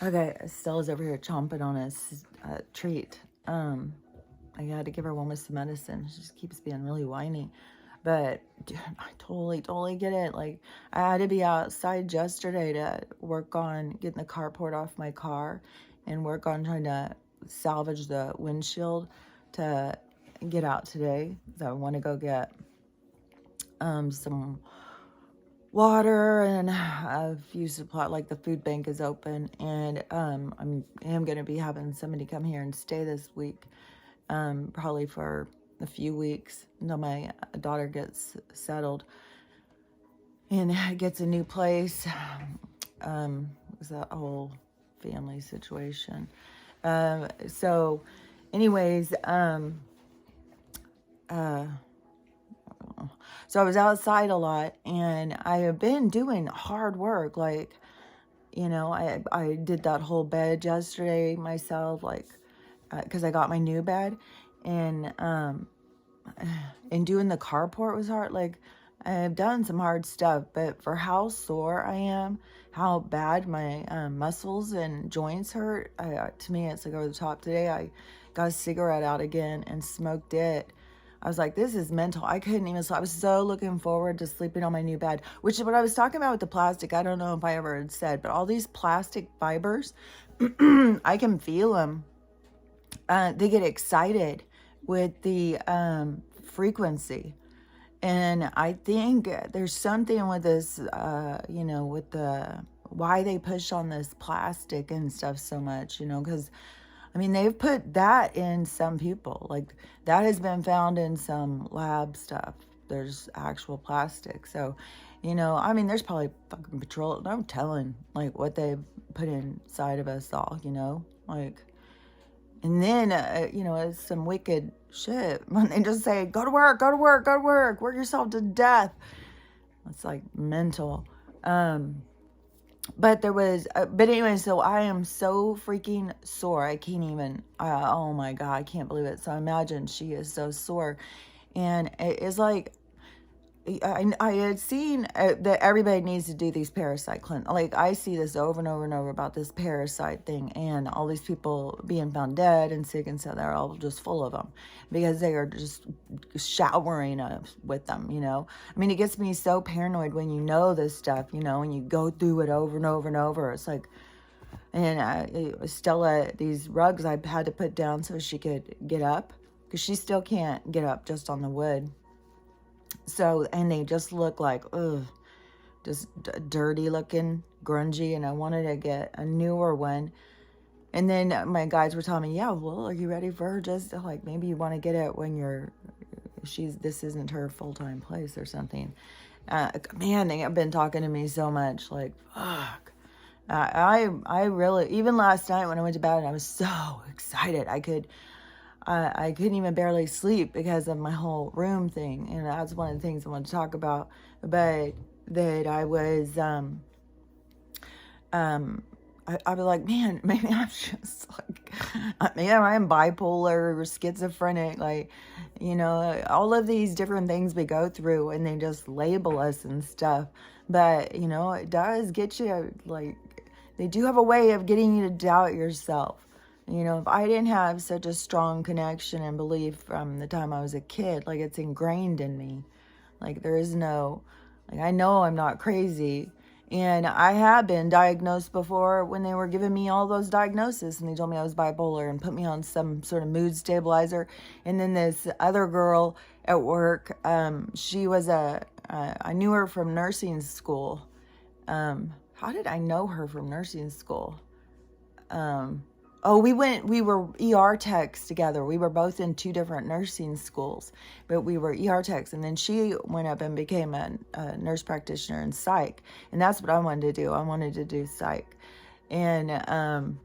Okay, Stella's over here chomping on a treat. I had to give her one with some medicine. She just keeps being really whiny. But dude, I totally get it. Like, I had to be outside yesterday to work on getting the carport off my car and work on trying to salvage the windshield to get out today. So I want to go get some water and a few supply, like the food bank is open, and am going to be having somebody come here and stay this week, probably for a few weeks until my daughter gets settled and gets a new place. It's that whole family situation. So anyways, so I was outside a lot, and I have been doing hard work. Like, I did that whole bed yesterday myself, like, because I got my new bed, and doing the carport was hard. Like, I've done some hard stuff, but for how sore I am, how bad my muscles and joints hurt, to me, it's like over the top. Today, I got a cigarette out again and smoked it. I was like, this is mental. I couldn't even sleep. I was so looking forward to sleeping on my new bed, which is what I was talking about with the plastic. I don't know if I ever had said, but all these plastic fibers, I can feel them. They get excited with the frequency. And I think there's something with this, with the why they push on this plastic and stuff so much, because I mean, they've put that in some people. Like, that has been found in some lab stuff. There's actual plastic. So, I mean, there's probably fucking petroleum. No telling, like, what they've put inside of us all, Like, and then, it's some wicked shit. When they just say, go to work, go to work, go to work, work yourself to death. It's like mental. But but anyway, so I am so freaking sore. I can't even, oh my God, I can't believe it. So imagine she is so sore. And it's like, I had seen that everybody needs to do these parasite clinics. Like, I see this over and over and over about this parasite thing, and all these people being found dead and sick, and so they're all just full of them because they are just showering us with them, I mean, it gets me so paranoid when you know this stuff, and you go through it over and over and over. It's like, and Stella, these rugs I had to put down so she could get up, because she still can't get up just on the wood. So, and they just look like, ugh, just dirty looking, grungy, and I wanted to get a newer one. And then my guides were telling me, yeah, well, are you ready for her? Just like, maybe you want to get it when this isn't her full-time place or something. Man, they have been talking to me so much, like, fuck. I really, even last night when I went to bed, I was so excited. I couldn't even barely sleep because of my whole room thing. And that's one of the things I want to talk about. But that I was, I was like, man, maybe I'm just like, I'm bipolar or schizophrenic. Like, all of these different things we go through, and they just label us and stuff. But, it does get you, like, they do have a way of getting you to doubt yourself. If I didn't have such a strong connection and belief from the time I was a kid, like, it's ingrained in me. Like, there is no, like, I know I'm not crazy. And I have been diagnosed before when they were giving me all those diagnoses, and they told me I was bipolar and put me on some sort of mood stabilizer. And then this other girl at work, she was I knew her from nursing school. How did I know her from nursing school? We were ER techs together. We were both in 2 different nursing schools, but we were ER techs. And then she went up and became a nurse practitioner in psych. And that's what I wanted to do. I wanted to do psych. And,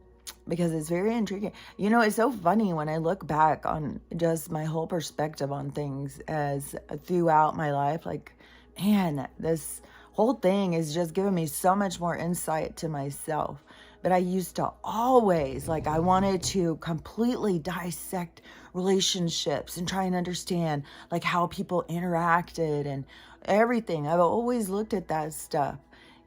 because it's very intriguing. It's so funny when I look back on just my whole perspective on things as throughout my life, like, man, this whole thing is just giving me so much more insight to myself. But I used to always, like, I wanted to completely dissect relationships and try and understand, like, how people interacted and everything. I've always looked at that stuff,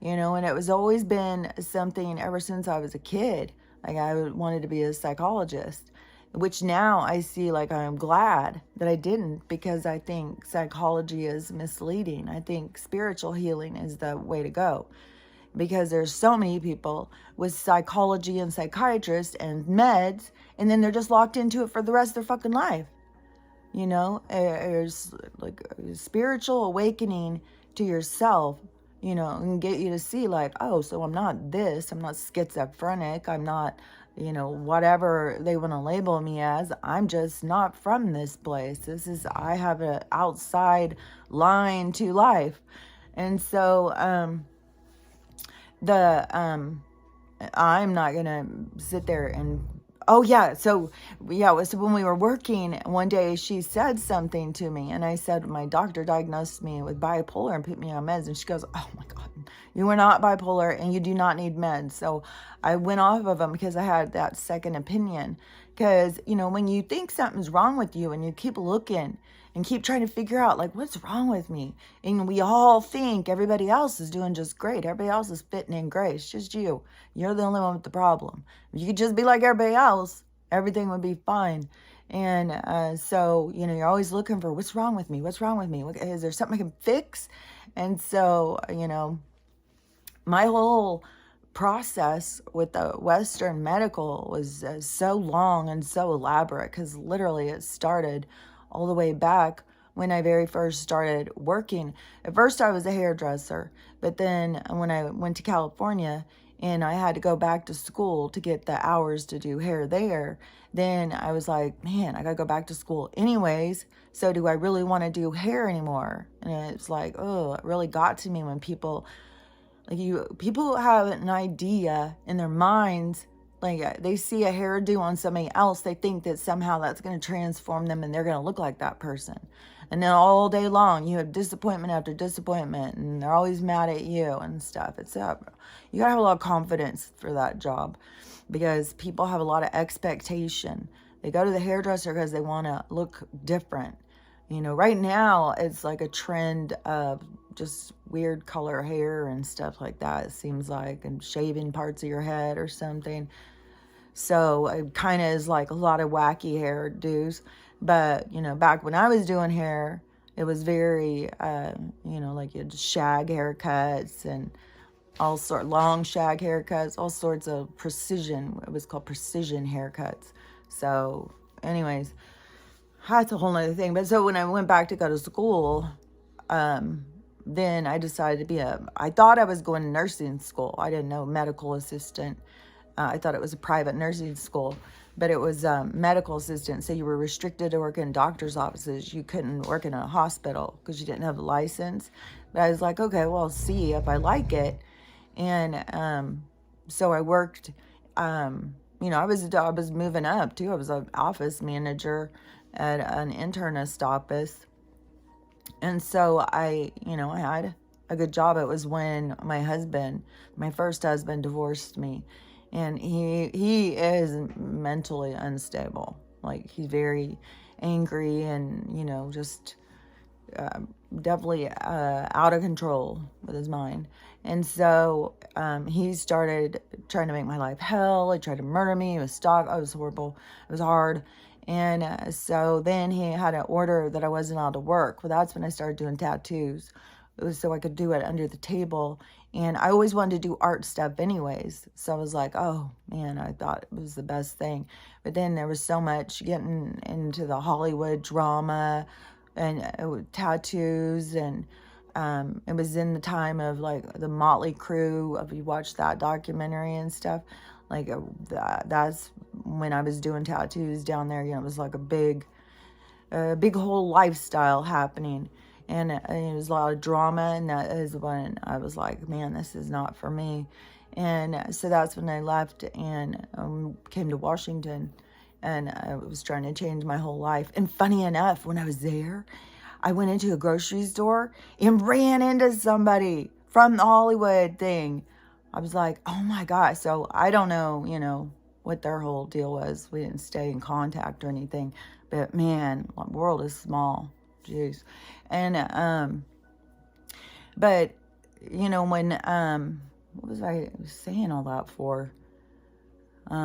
you know, and it was always been something ever since I was a kid. Like I wanted to be a psychologist, which now I see like I'm glad that I didn't, because I think psychology is misleading. I think spiritual healing is the way to go, because there's so many people with psychology and psychiatrists and meds, and then they're just locked into it for the rest of their fucking life. You know, there's like a spiritual awakening to yourself, you know, and get you to see like, oh, so I'm not this, I'm not schizophrenic, I'm not, you know, whatever they want to label me as. I'm just not from this place. I have an outside line to life. And so, I'm not gonna sit there and, oh yeah, so yeah, so when we were working one day, she said something to me, and I said, my doctor diagnosed me with bipolar and put me on meds, and she goes, oh my God, you are not bipolar and you do not need meds. So I went off of them because I had that second opinion. Because, you know, when you think something's wrong with you and you keep looking and keep trying to figure out, like, what's wrong with me? And we all think everybody else is doing just great. Everybody else is fitting in great. It's just you. You're the only one with the problem. If you could just be like everybody else, everything would be fine. And so, you know, you're always looking for, what's wrong with me? What's wrong with me? Is there something I can fix? And so, you know, my whole process with the Western medical was so long and so elaborate, because literally it started all the way back when I very first started working. At first I was a hairdresser, but then when I went to California and I had to go back to school to get the hours to do hair there, then I was like, man, I gotta go back to school anyways. So do I really want to do hair anymore? And it's like, oh, it really got to me when people have an idea in their minds, like they see a hairdo on somebody else, they think that somehow that's going to transform them and they're going to look like that person. And then all day long you have disappointment after disappointment, and they're always mad at you and stuff. You gotta have a lot of confidence for that job, because people have a lot of expectation. They go to the hairdresser because they want to look different. You know, right now it's like a trend of just weird color hair and stuff like that, it seems like, and shaving parts of your head or something. So it kind of is like a lot of wacky hairdos. But, you know, back when I was doing hair, it was very, you know, like you had shag haircuts and all sort long shag haircuts, all sorts of precision. It was called precision haircuts. So anyways, that's a whole nother thing. But so when I went back to go to school, then I decided to I thought I was going to nursing school. I didn't know medical assistant. I thought it was a private nursing school, but it was medical assistant. So you were restricted to work in doctor's offices. You couldn't work in a hospital because you didn't have a license. But I was like, okay, well, I'll see if I like it. And so I worked, you know, I was moving up too. I was an office manager at an internist office. And so I had a good job. It was when my first husband divorced me, and he is mentally unstable. Like, he's very angry and, you know, just definitely out of control with his mind. And so he started trying to make my life hell. He tried to murder me. It was horrible. It was hard. And so then he had an order that I wasn't allowed to work. Well, that's when I started doing tattoos. It was so I could do it under the table. And I always wanted to do art stuff anyways. So I was like, oh, man, I thought it was the best thing. But then there was so much getting into the Hollywood drama and tattoos. And it was in the time of, like, the Motley Crue. If you watched that documentary and stuff. Like, that's when I was doing tattoos down there. You know, it was like a big whole lifestyle happening. And it was a lot of drama. And that is when I was like, man, this is not for me. And so that's when I left and came to Washington. And I was trying to change my whole life. And funny enough, when I was there, I went into a grocery store and ran into somebody from the Hollywood thing. I was like, oh my God. So I don't know, you know, what their whole deal was. We didn't stay in contact or anything. But man, the world is small. Jeez. And, but you know, when, what was I saying all that for? I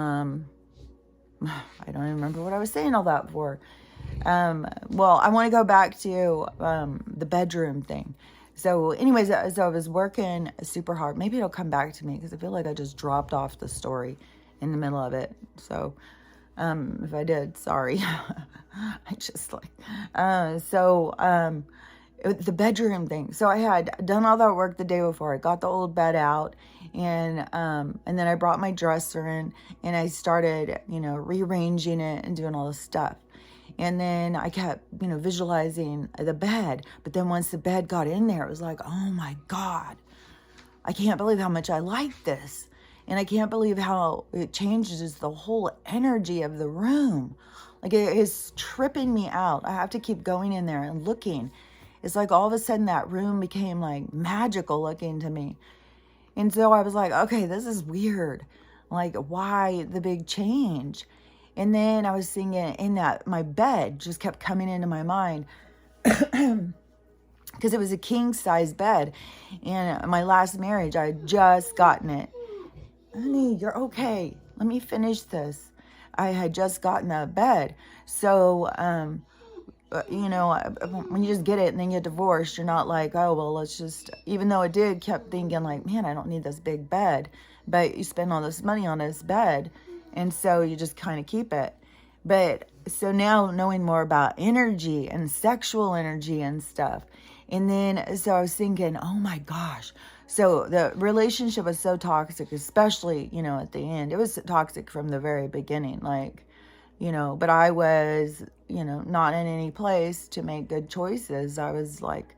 don't even remember what I was saying all that for. Well, I want to go back to the bedroom thing. So anyways, so I was working super hard. Maybe it'll come back to me because I feel like I just dropped off the story in the middle of it. So if I did, sorry. I just like, the bedroom thing. So I had done all that work the day before. I got the old bed out, and then I brought my dresser in, and I started, you know, rearranging it and doing all this stuff. And then I kept, you know, visualizing the bed. But then once the bed got in there, it was like, oh my God, I can't believe how much I like this. And I can't believe how it changes the whole energy of the room. Like, it is tripping me out. I have to keep going in there and looking. It's like all of a sudden that room became like magical looking to me. And so I was like, okay, this is weird. Like, why the big change? And then I was thinking in that my bed just kept coming into my mind because it was a king size bed. And my last marriage, I had just gotten it. Honey, you're okay. Let me finish this. I had just gotten a bed. So, you know, when you just get it and then get divorced, you're not like, oh, well, let's just, even though it did, kept thinking like, man, I don't need this big bed. But you spend all this money on this bed. And so you just kind of keep it. But so now knowing more about energy and sexual energy and stuff. And then, so I was thinking, oh my gosh. So the relationship was so toxic, especially, you know, at the end. It was toxic from the very beginning. Like, you know, but I was, you know, not in any place to make good choices. I was like,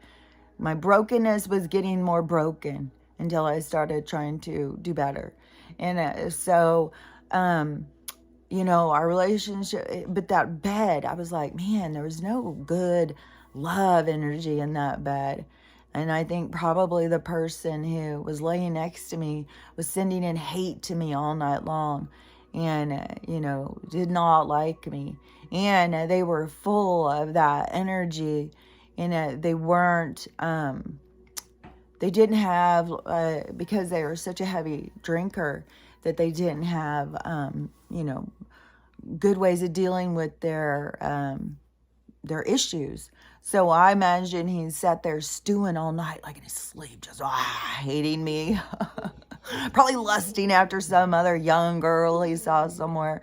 my brokenness was getting more broken until I started trying to do better. And you know, our relationship, but that bed, I was like, man, there was no good love energy in that bed. And I think probably the person who was laying next to me was sending in hate to me all night long and, you know, did not like me. And they were full of that energy, and they weren't, they didn't have, because they were such a heavy drinker, that they didn't have, you know, good ways of dealing with their issues. So I imagine he sat there stewing all night, like in his sleep, just hating me. Probably lusting after some other young girl he saw somewhere.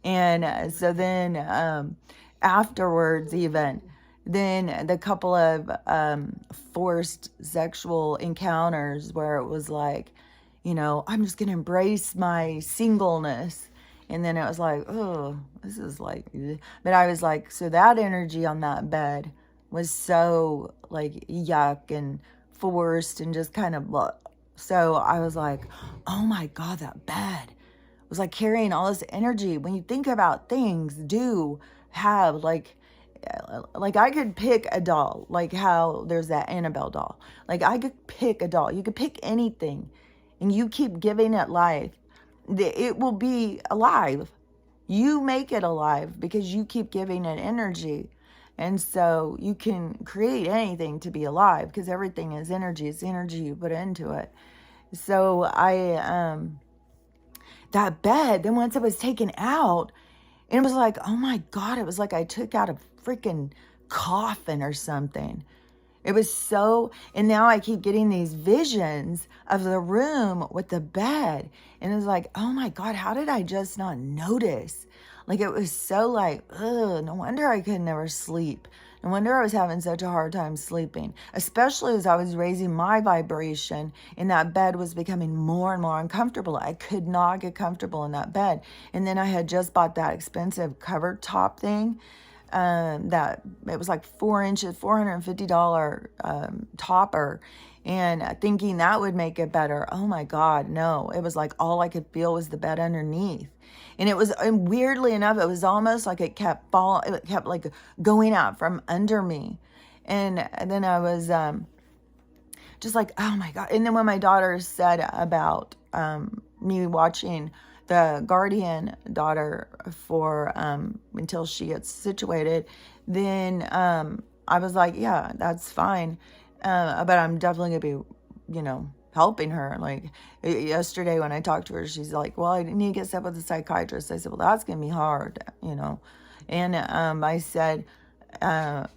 And so then afterwards, even, then the couple of forced sexual encounters where it was like, you know, I'm just going to embrace my singleness. And then it was like, oh, this is like, but I was like, so that energy on that bed was so like yuck and forced and just kind of, so I was like, oh my God, that bed was like carrying all this energy. When you think about things do have like I could pick a doll, like how there's that Annabelle doll. Like I could pick a doll. You could pick anything and you keep giving it life. It will be alive. You make it alive because you keep giving it energy. And so you can create anything to be alive because everything is energy. It's energy you put into it. So that bed, then once it was taken out, and it was like, oh my God, it was like I took out a freaking coffin or something. It was so, and now I keep getting these visions of the room with the bed. And it was like, oh my God, how did I just not notice? Like it was so like, ugh, no wonder I could never sleep. No wonder I was having such a hard time sleeping, especially as I was raising my vibration and that bed was becoming more and more uncomfortable. I could not get comfortable in that bed. And then I had just bought that expensive cover top thing. That it was like 4 inches, $450 topper, and thinking that would make it better. Oh my God, no. It was like all I could feel was the bed underneath. And it was, and weirdly enough, it was almost like it kept like going out from under me. And then I was just like, oh my God. And then when my daughter said about me watching the guardian daughter for until she gets situated, then I was like, yeah, that's fine. But I'm definitely going to be helping her. Like yesterday when I talked to her, she's like, well, I need to get set with a psychiatrist. I said, well, that's going to be hard, And I said, I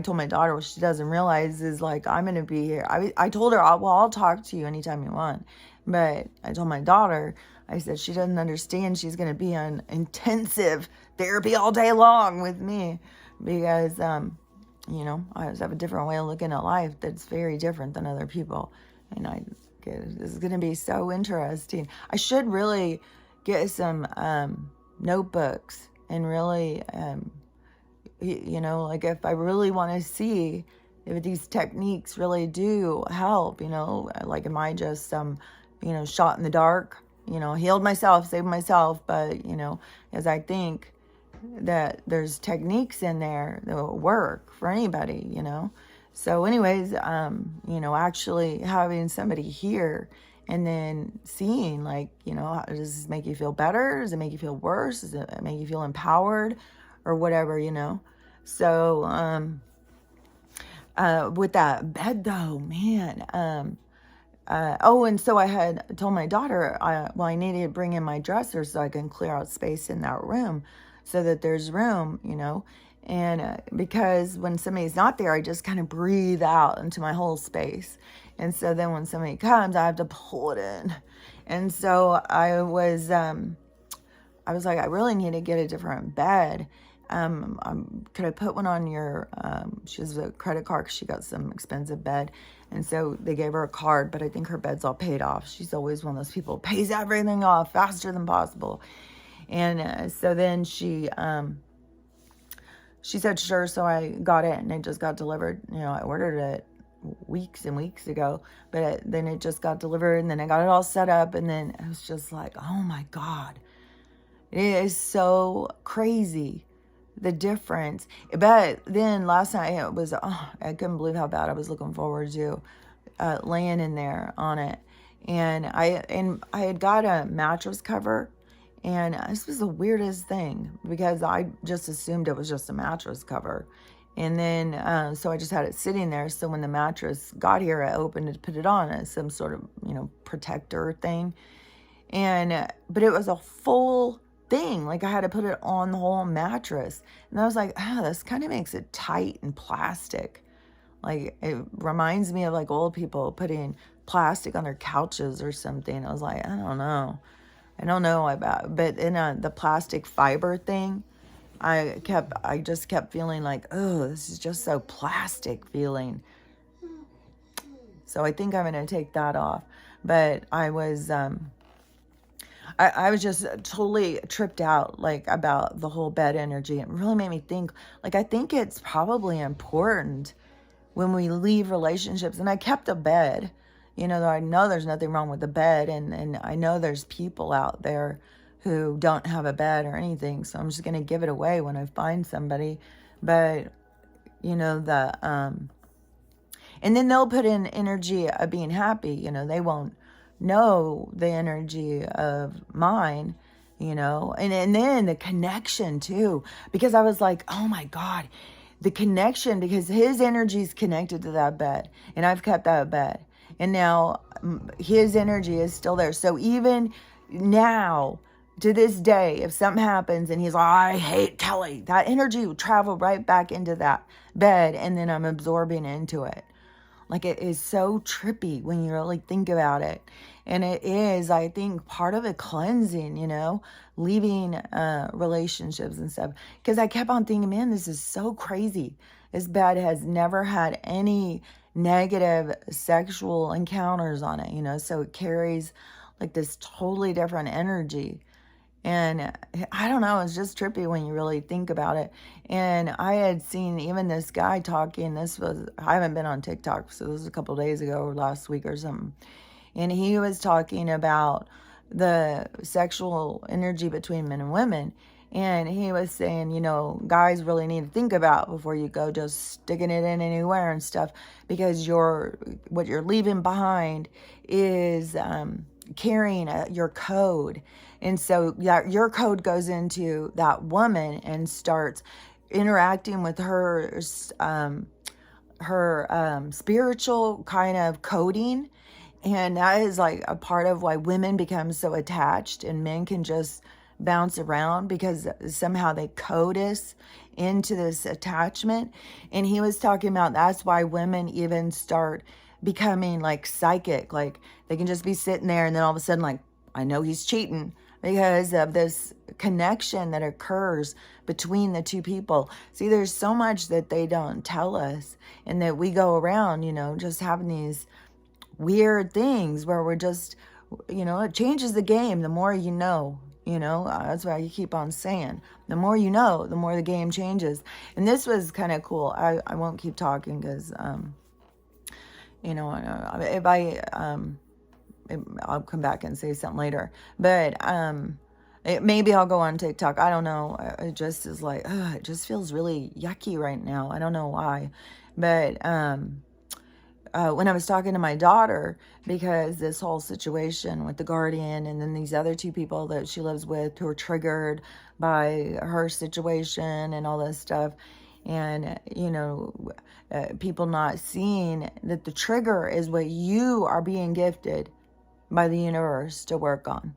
told my daughter what she doesn't realize is like, I'm going to be here. I told her, I'll talk to you anytime you want. But I told my daughter, I said, she doesn't understand she's going to be on intensive therapy all day long with me because, I just have a different way of looking at life that's very different than other people. And this is going to be so interesting. I should really get some notebooks and really, like if I really want to see if these techniques really do help, like am I just shot in the dark, healed myself, saved myself, but, as I think that there's techniques in there that will work for anybody, So anyways, actually having somebody here and then seeing like, does this make you feel better? Does it make you feel worse? Does it make you feel empowered or whatever, So, with that bed though, man, and so I had told my daughter, I needed to bring in my dresser so I can clear out space in that room so that there's room, and because when somebody's not there, I just kind of breathe out into my whole space. And so then when somebody comes, I have to pull it in. And so I was like, I really need to get a different bed. Could I put one on your, she has a credit card because she got some expensive bed. And so they gave her a card, but I think her bed's all paid off. She's always one of those people who pays everything off faster than possible. And so then she said, sure. So I got it and it just got delivered. I ordered it weeks and weeks ago, but then it just got delivered and then I got it all set up. And then it was just like, oh my God, it is so crazy. The difference. But then last night it was, I couldn't believe how bad I was looking forward to laying in there on it. And I had got a mattress cover, and this was the weirdest thing because I just assumed it was just a mattress cover. And then, so I just had it sitting there. So when the mattress got here, I opened it to put it on as some sort of, protector thing. But it was a full thing. Like I had to put it on the whole mattress. And I was like, this kind of makes it tight and plastic. Like it reminds me of like old people putting plastic on their couches or something. I was like, I don't know about, but in the plastic fiber thing, I just kept feeling like, oh, this is just so plastic feeling. So I think I'm going to take that off. But I was just totally tripped out, like, about the whole bed energy. It really made me think, like, I think it's probably important when we leave relationships. And I kept a bed, though I know there's nothing wrong with the bed. And I know there's people out there who don't have a bed or anything. So I'm just going to give it away when I find somebody. But, and then they'll put in energy of being happy. They won't know the energy of mine, and then the connection too, because I was like, oh my God, the connection, because his energy is connected to that bed and I've kept that bed and now his energy is still there. So even now to this day, if something happens and he's like, I hate Kelly, that energy will travel right back into that bed and then I'm absorbing into it. Like it is so trippy when you really think about it. And it is, I think, part of the cleansing, leaving relationships and stuff. Because I kept on thinking, man, this is so crazy. This bed has never had any negative sexual encounters on it, so it carries like this totally different energy. And I don't know, it's just trippy when you really think about it. And I had seen even this guy talking, I haven't been on TikTok, so this was a couple of days ago or last week or something. And he was talking about the sexual energy between men and women. And he was saying, guys really need to think about before you go just sticking it in anywhere and stuff, because what you're leaving behind is carrying your code. And so your code goes into that woman and starts interacting with her spiritual kind of coding. And that is like a part of why women become so attached and men can just bounce around, because somehow they code us into this attachment. And he was talking about that's why women even start becoming like psychic. Like they can just be sitting there and then all of a sudden, like, I know he's cheating, because of this connection that occurs between the two people. See, there's so much that they don't tell us, and that we go around, just having these weird things where we're just, it changes the game. The more you know, that's why you keep on saying, the more you know, the more the game changes. And this was kind of cool. I won't keep talking because, if I'll come back and say something later, but, maybe I'll go on TikTok. I don't know. It just is like, it just feels really yucky right now. I don't know why, but, when I was talking to my daughter, because this whole situation with the guardian and then these other two people that she lives with who are triggered by her situation and all this stuff, and, people not seeing that the trigger is what you are being gifted by the universe to work on,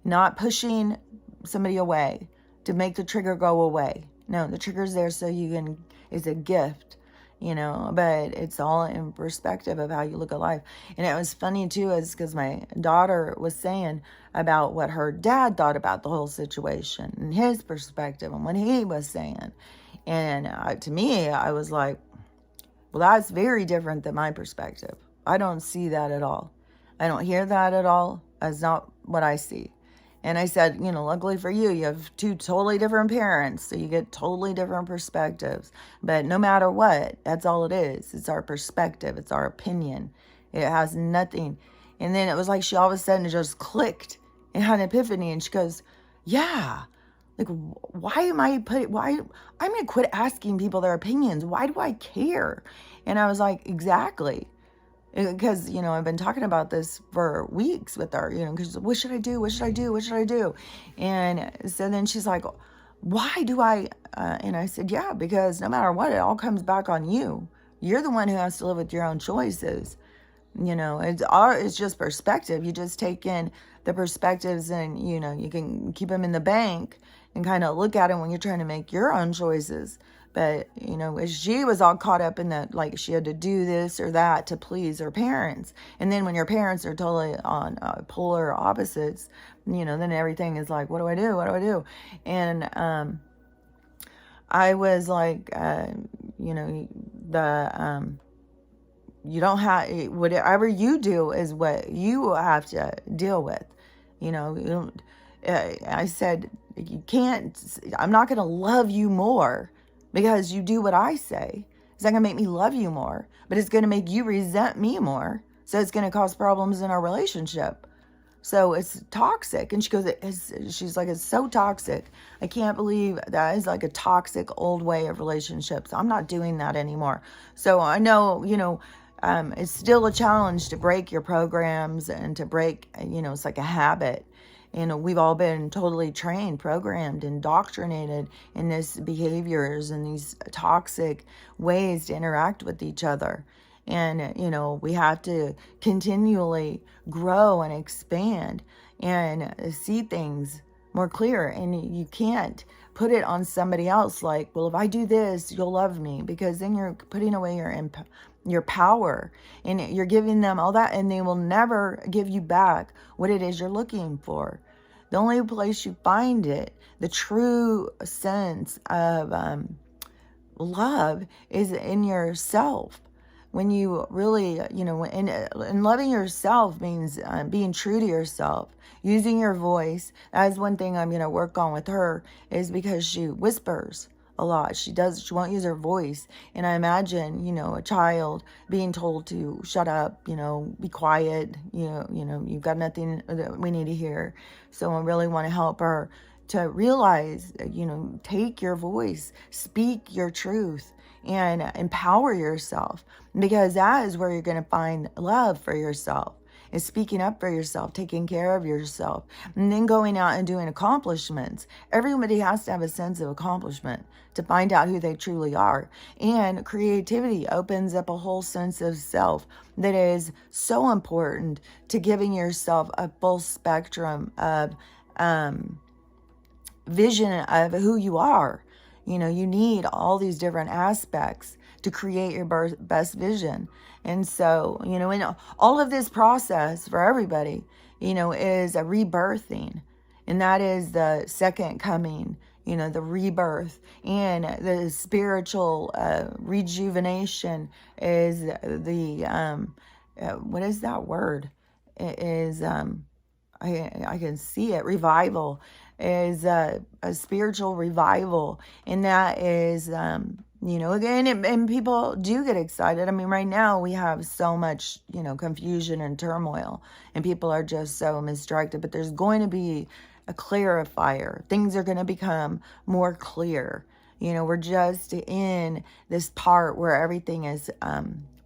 not pushing somebody away to make the trigger go away. No, the trigger's there so it's a gift. But it's all in perspective of how you look at life. And it was funny too, is because my daughter was saying about what her dad thought about the whole situation and his perspective and what he was saying. And to me, I was like, well, that's very different than my perspective. I don't see that at all. I don't hear that at all. That's not what I see. And I said, luckily for you, you have two totally different parents, so you get totally different perspectives. But no matter what, that's all it is. It's our perspective. It's our opinion. It has nothing. And then it was like she all of a sudden just clicked and had an epiphany. And she goes, yeah, like, I'm going to quit asking people their opinions. Why do I care? And I was like, exactly. Because, I've been talking about this for weeks with her, because what should I do? What should I do? What should I do? And so then she's like, why do I? And I said, yeah, because no matter what, it all comes back on you. You're the one who has to live with your own choices. It's just perspective. You just take in the perspectives and, you can keep them in the bank and kind of look at them when you're trying to make your own choices. But, she was all caught up in that, like she had to do this or that to please her parents. And then when your parents are totally on polar opposites, then everything is like, what do I do? What do I do? And I was like, you don't have, whatever you do is what you have to deal with. You don't, I said, I'm not going to love you more because you do what I say. It's not going to make me love you more, but it's going to make you resent me more. So it's going to cause problems in our relationship. So it's toxic. And she goes, she's like, it's so toxic. I can't believe that is like a toxic old way of relationships. I'm not doing that anymore. So I know, it's still a challenge to break your programs and to break, it's like a habit. We've all been totally trained, programmed, indoctrinated in these behaviors and these toxic ways to interact with each other. And, we have to continually grow and expand and see things more clear. And you can't put it on somebody else like, well, if I do this, you'll love me, because then you're putting away your power and you're giving them all that, and they will never give you back what it is you're looking for. The only place you find it, the true sense of love, is in yourself. When you really, and loving yourself means being true to yourself, using your voice. That is one thing I'm going to work on with her, is because she whispers a lot. She won't use her voice. And I imagine, a child being told to shut up, be quiet, you've got nothing that we need to hear. So I really want to help her to realize, take your voice, speak your truth, and empower yourself, because that is where you're going to find love for yourself. is speaking up for yourself, taking care of yourself, and then going out and doing accomplishments. Everybody has to have a sense of accomplishment to find out who they truly are. And creativity opens up a whole sense of self that is so important to giving yourself a full spectrum of vision of who you are. You know, you need all these different aspects to create your best vision. And so, you know, in all of this process for everybody, you know, is a rebirthing. And that is the second coming, you know, the rebirth. And the spiritual rejuvenation is the, what is that word? It is, I can see it. Revival is a spiritual revival. And that is, you know, again, and people do get excited. I mean, right now we have so much, you know, confusion and turmoil, and people are just so misdirected. But there's going to be a clarifier. Things are going to become more clear. You know, we're just in this part where everything is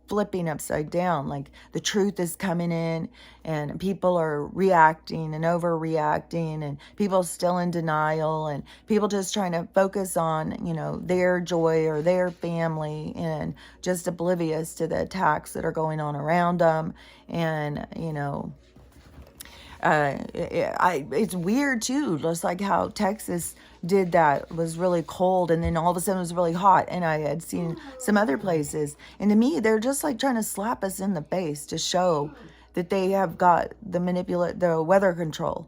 flipping upside down. Like the truth is coming in, and people are reacting and overreacting, and people still in denial, and people just trying to focus on, you know, their joy or their family, and just oblivious to the attacks that are going on around them. And, you know, it's weird too, just like how Texas did that, was really cold, and then all of a sudden it was really hot. And I had seen some other places, and to me they're just like trying to slap us in the face to show that they have got the weather control.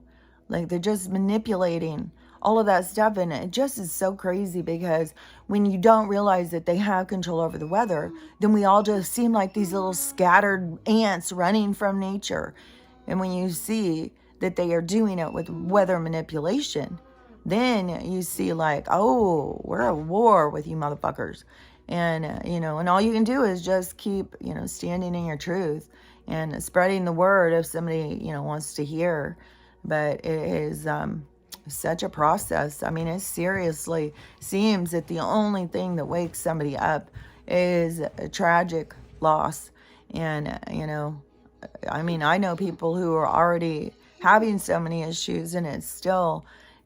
Like they're just manipulating all of that stuff, and it just is so crazy, because when you don't realize that they have control over the weather, then we all just seem like these little scattered ants running from nature. And when you see that they are doing it with weather manipulation, then you see like, oh, we're at war with you motherfuckers. And, you know, and all you can do is just keep, you know, standing in your truth and spreading the word if somebody, you know, wants to hear. But it is such a process. I mean, it seriously seems that the only thing that wakes somebody up is a tragic loss. And, you know, I mean, I know people who are already having so many issues, and it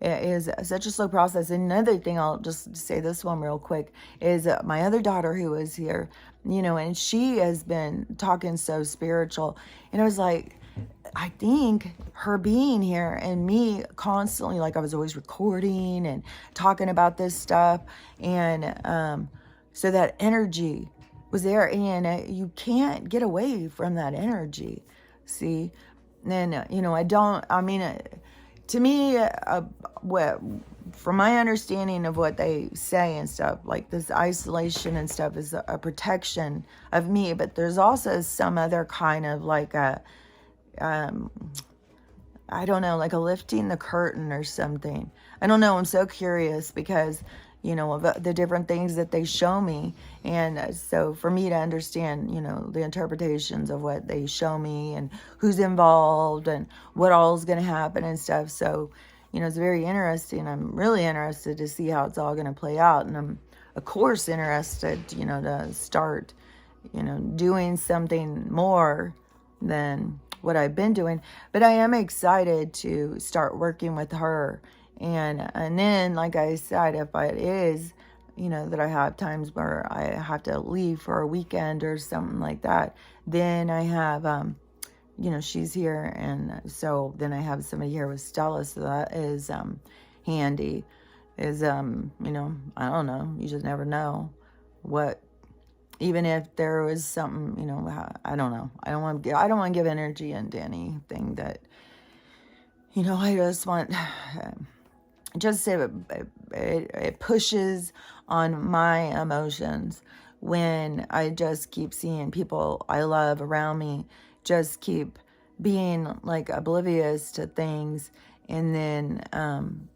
is such a slow process. And another thing, I'll just say this one real quick, is my other daughter who is here, you know, and she has been talking so spiritual. And I was like, I think her being here and me constantly, like I was always recording and talking about this stuff. And so that energy was there, and you can't get away from that energy. See? And, you know, to me, from my understanding of what they say and stuff, like this isolation and stuff is a protection of me, but there's also some other kind of like I don't know, like a lifting the curtain or something. I don't know. I'm so curious because, you know, of the different things that they show me. And so for me to understand, you know, the interpretations of what they show me and who's involved and what all is going to happen and stuff. So, you know, it's very interesting. I'm really interested to see how it's all going to play out. And I'm, of course, interested, you know, to start, you know, doing something more than what I've been doing. But I am excited to start working with her. And then, like I said, if it is, you know, that I have times where I have to leave for a weekend or something like that, then I have, you know, she's here. And so then I have somebody here with Stella. So that is handy. Is, you know, I don't know. You just never know what, even if there was something, you know, I don't know. I don't want to give energy into anything that, you know, I just want... just it pushes on my emotions when I just keep seeing people I love around me just keep being like oblivious to things, and then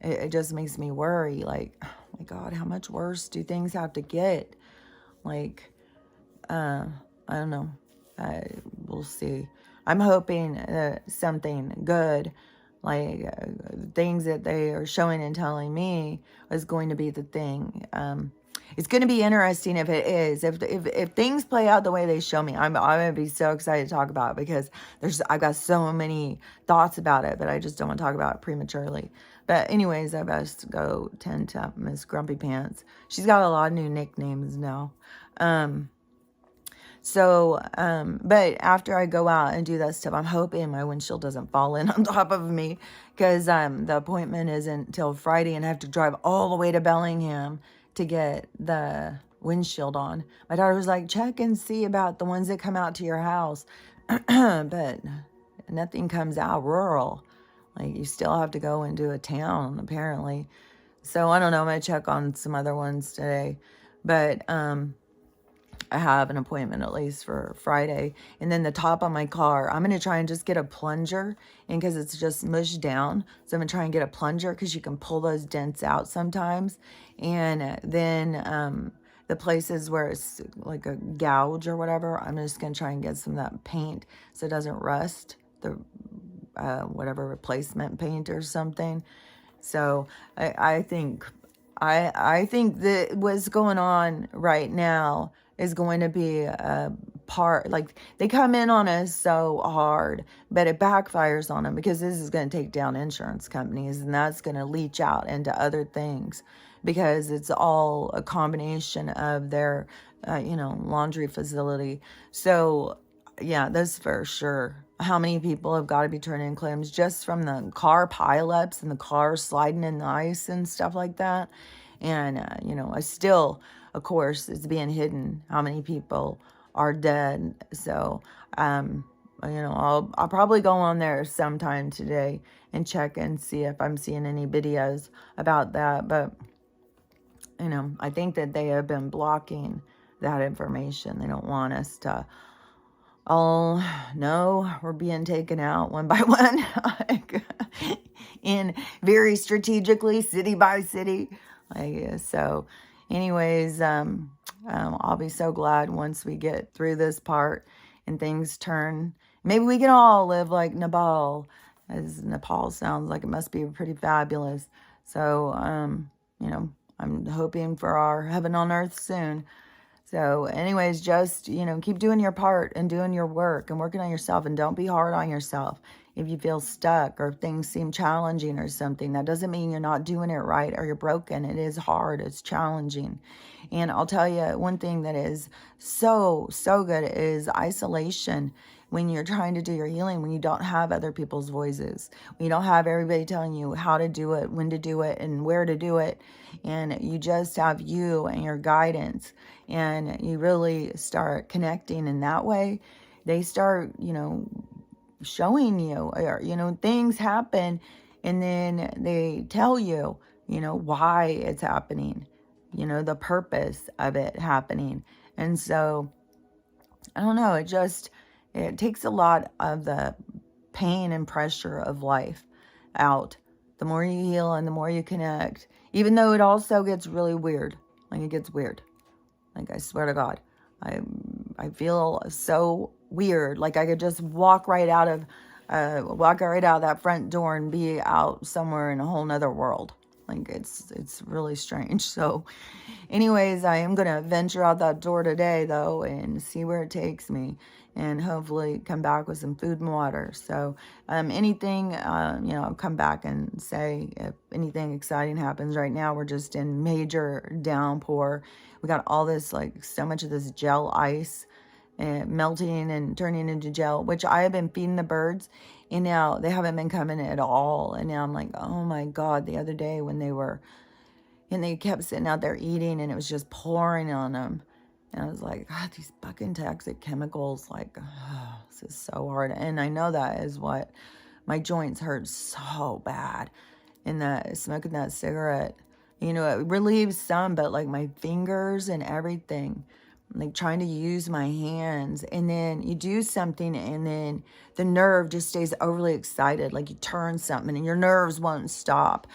it just makes me worry, like, oh my God, how much worse do things have to get? Like, I don't know. We'll see. I'm hoping something good, like things that they are showing and telling me, is going to be the thing. it's going to be interesting if it is. If things play out the way they show me, I'm going to be so excited to talk about it, because I've got so many thoughts about it, but I just don't want to talk about it prematurely. But anyways, I best go tend to Miss Grumpy Pants. She's got a lot of new nicknames now. But after I go out and do that stuff, I'm hoping my windshield doesn't fall in on top of me, because the appointment isn't until Friday, and I have to drive all the way to Bellingham to get the windshield on. My daughter was like, check and see about the ones that come out to your house. But nothing comes out rural. Like, you still have to go into a town, apparently. So I don't know. I'm going to check on some other ones today. But I have an appointment at least for Friday. And then the top of my car, I'm going to try and just get a plunger, and because it's just mushed down. So I'm going to try and get a plunger, because you can pull those dents out sometimes. And then the places where it's like a gouge or whatever, I'm just going to try and get some of that paint so it doesn't rust, the whatever replacement paint or something. So I think that what's going on right now is going to be a part, like, they come in on us so hard, but it backfires on them, because this is going to take down insurance companies, and that's going to leach out into other things, because it's all a combination of their, laundry facility. So yeah, that's for sure. How many people have got to be turning in claims just from the car pileups and the cars sliding in the ice and stuff like that? And, I still, of course, it's being hidden how many people are dead. So, I'll probably go on there sometime today and check and see if I'm seeing any videos about that. But, I think that they have been blocking that information. They don't want us to, oh, no, we're being taken out one by one in very strategically, city by city. So anyways, I'll be so glad once we get through this part and things turn. Maybe we can all live like Nepal, as Nepal sounds like it must be pretty fabulous. So, I'm hoping for our heaven on earth soon. So anyways, just, keep doing your part and doing your work and working on yourself, and don't be hard on yourself. If you feel stuck or if things seem challenging or something, that doesn't mean you're not doing it right or you're broken. It is hard. It's challenging. And I'll tell you one thing that is so, so good is isolation. When you're trying to do your healing, when you don't have other people's voices, when you don't have everybody telling you how to do it, when to do it, and where to do it, and you just have you and your guidance, and you really start connecting in that way, they start, showing you, or, things happen, and then they tell you, why it's happening, the purpose of it happening. And so, I don't know, it takes a lot of the pain and pressure of life out. The more you heal and the more you connect, even though it also gets really weird. Like, it gets weird. Like, I swear to God, I feel so weird. Like, I could just walk right out of that front door and be out somewhere in a whole nother world. Like, it's really strange. So anyways, I am going to venture out that door today, though, and see where it takes me, and hopefully come back with some food and water. So anything, I'll come back and say if anything exciting happens. Right now, we're just in major downpour. We got all this, like, so much of this gel ice melting and turning into gel, which I have been feeding the birds, and now they haven't been coming at all. And now I'm like, oh my God, the other day when they kept sitting out there eating, and it was just pouring on them. And I was like, God, these fucking toxic chemicals, like, oh, this is so hard. And I know that is what my joints hurt so bad in that smoking that cigarette. It relieves some, but like my fingers and everything, like trying to use my hands, and then you do something, and then the nerve just stays overly excited. Like, you turn something and your nerves won't stop.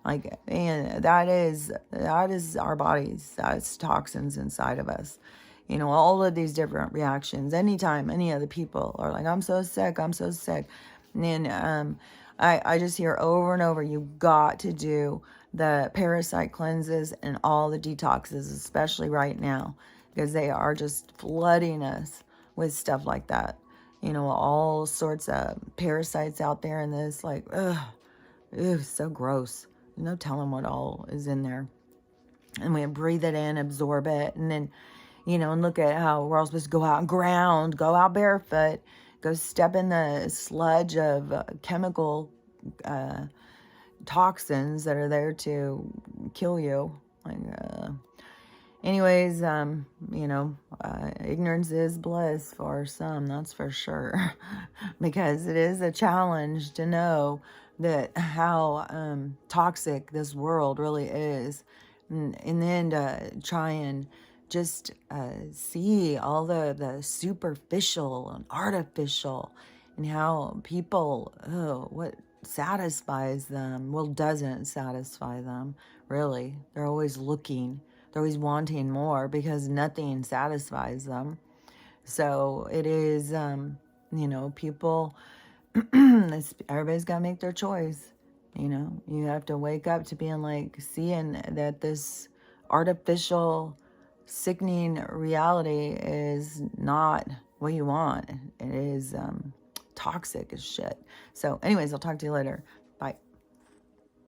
Like, and that is our bodies. That's toxins inside of us. All of these different reactions. Anytime any other people are like, I'm so sick. And then I just hear over and over, you got to do the parasite cleanses and all the detoxes, especially right now, because they are just flooding us with stuff like that. You know, all sorts of parasites out there in this, like, ugh, so gross. No telling what all is in there. And we breathe it in, absorb it, and then, you know, and look at how we're all supposed to go out and ground, go out barefoot, go step in the sludge of chemical toxins that are there to kill you. Like, anyways, you know, ignorance is bliss for some, that's for sure. Because it is a challenge to know that how toxic this world really is. And then to try and just see all the superficial and artificial, and how people, oh, what satisfies them, well, doesn't satisfy them, really. They're always looking, they're always wanting more because nothing satisfies them. So it is, you know, people, everybody's got to make their choice. You know, you have to wake up to being like, seeing that this artificial, sickening reality is not what you want. It is toxic as shit. So anyways, I'll talk to you later.